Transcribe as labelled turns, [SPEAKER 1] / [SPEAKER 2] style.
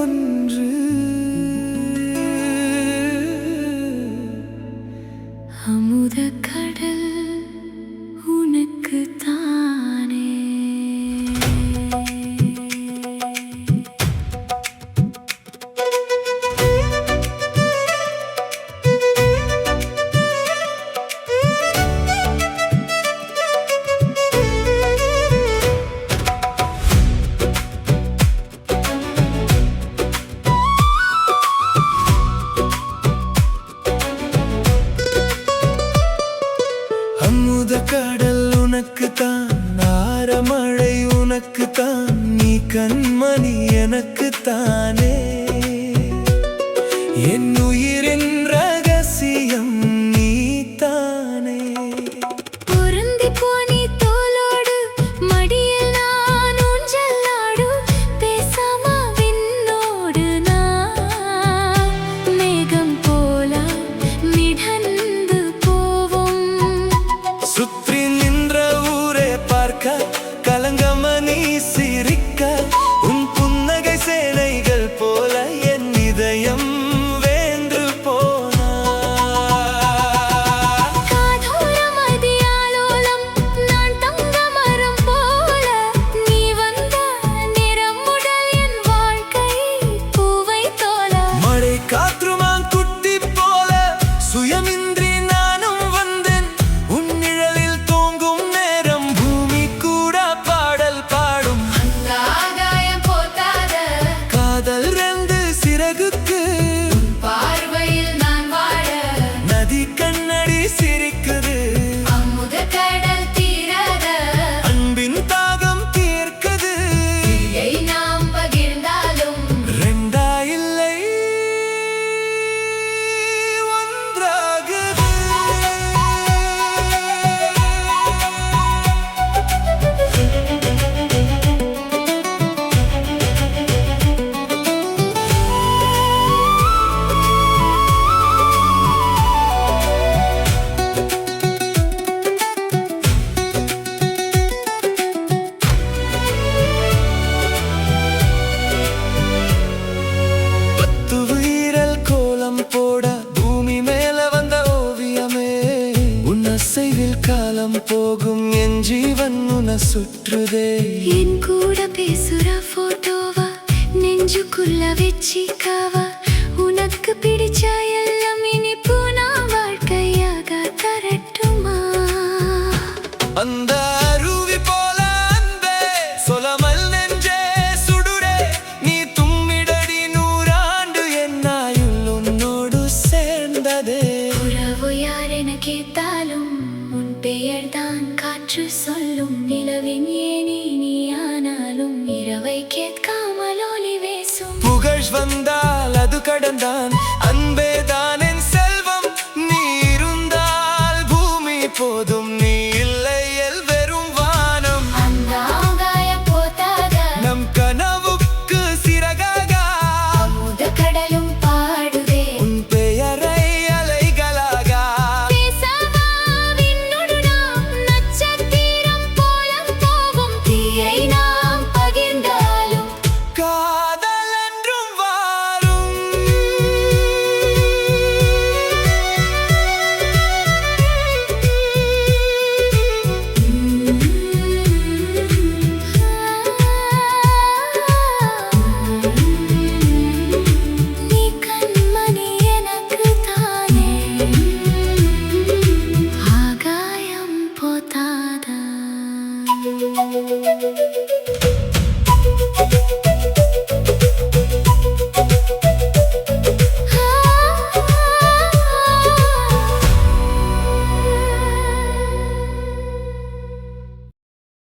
[SPEAKER 1] ஒன்று.
[SPEAKER 2] அமுதக் கடல் உனக்குத்தானே.
[SPEAKER 1] அமுதக் கடல் உனக்குத்தான், ஆரமழை உனக்குத்தான், நீ கண்மணி எனக்குத்தானே. என் உயிரின் ரகசியம் நீதானே.
[SPEAKER 2] பொருந்திப் போனி தோளோடு மடியில் நான் ஊஞ்சலாடு. பேசாம விண்ணோடு நான் மேகம் போல மிதந்து போவோம்.
[SPEAKER 1] சுற்றி நின்ற ஊரே பார்க்க, கலங்காம நீ சிரிக்க, உன் புன்னகை சேனைகள் போல என் இதயம் வேந்து போனா.
[SPEAKER 2] காதோரம் அதியாலோலம் நான் தங்க மரம் போல. நீ வந்த நிறம் முதல் என் வாழ்க்கை பூவை தோல.
[SPEAKER 1] மழை காற்றுமான் குட்டி போல சுயமின்றி நானும் வந்தேன். உன் நிழலில் தூங்கும் நேரம் பூமி கூட பாடல் பாடும்.
[SPEAKER 2] அந்த ஆகாயம் போத்தாத
[SPEAKER 1] காதல் ரெண்டு சிறகுக்கு,
[SPEAKER 2] பார்வையில் நான் வாழ.
[SPEAKER 1] நதி கண்ணடி சிரிக்குது,
[SPEAKER 2] அமுதக் கடல் தீராத
[SPEAKER 1] அன்பின் தாகம் தீர்க்குது.
[SPEAKER 2] தீயை நாம் பகிர்ந்தாலும்
[SPEAKER 1] ரெண்டா இல்லை ஒன்றாகுது. பத்து வீரல் கோலம் போட பூமி மேல வந்த ஓவியமே. உன் அசைவில் காலம் போகும், என் ஜீவன் உன்னை சுற்றுதே.
[SPEAKER 2] என் கூட பேசுற போட்டோவா நெஞ்சுக்குள்ள வச்சிக்காவா. உனக்கு பிடிச்ச எல்லாம் இனிப்பு நான் வாழ்க்கையாக தரட்டுமா.
[SPEAKER 1] அந்த அருவி போல அன்பே சொலமல் நெஞ்சே சுடுரே. நீ தும்மிடடி நூறாண்டு, என் ஆயுள் உன்னோடு சேர்ந்ததே.
[SPEAKER 2] உறவு யார் என கேட்டாலும் உன் பெயர்தான் காற்று சொல்லும். நிலவின் ஏனி நீ ஆனாலும் இரவை கேட்காமல் ஒளி வீசும்.
[SPEAKER 1] புகழ் வந்தால் அது கடந்தான், அன்பே தான் என் செல்வம். நீ இருந்தால் பூமி போதும், நீ இல்லையல் வெறும் வானம்.
[SPEAKER 2] அந்த ஆகாயம் போத்தாத
[SPEAKER 1] நம் கனவுக்கு சிறகாக
[SPEAKER 2] அமுதக் கடலும் பாடுதே.
[SPEAKER 1] உன் பெயரை அலைகளாக.
[SPEAKER 2] பேசாமா விண்ணோடு நாம் நட்சத்திரம் போல போகும். தீயை நாம் பகிர்ந்தாலும்
[SPEAKER 1] காதல் என்றும் வாரும்.
[SPEAKER 2] நீ கண்மணி எனக்குத்தானே. ஆகாயம் போத்தாத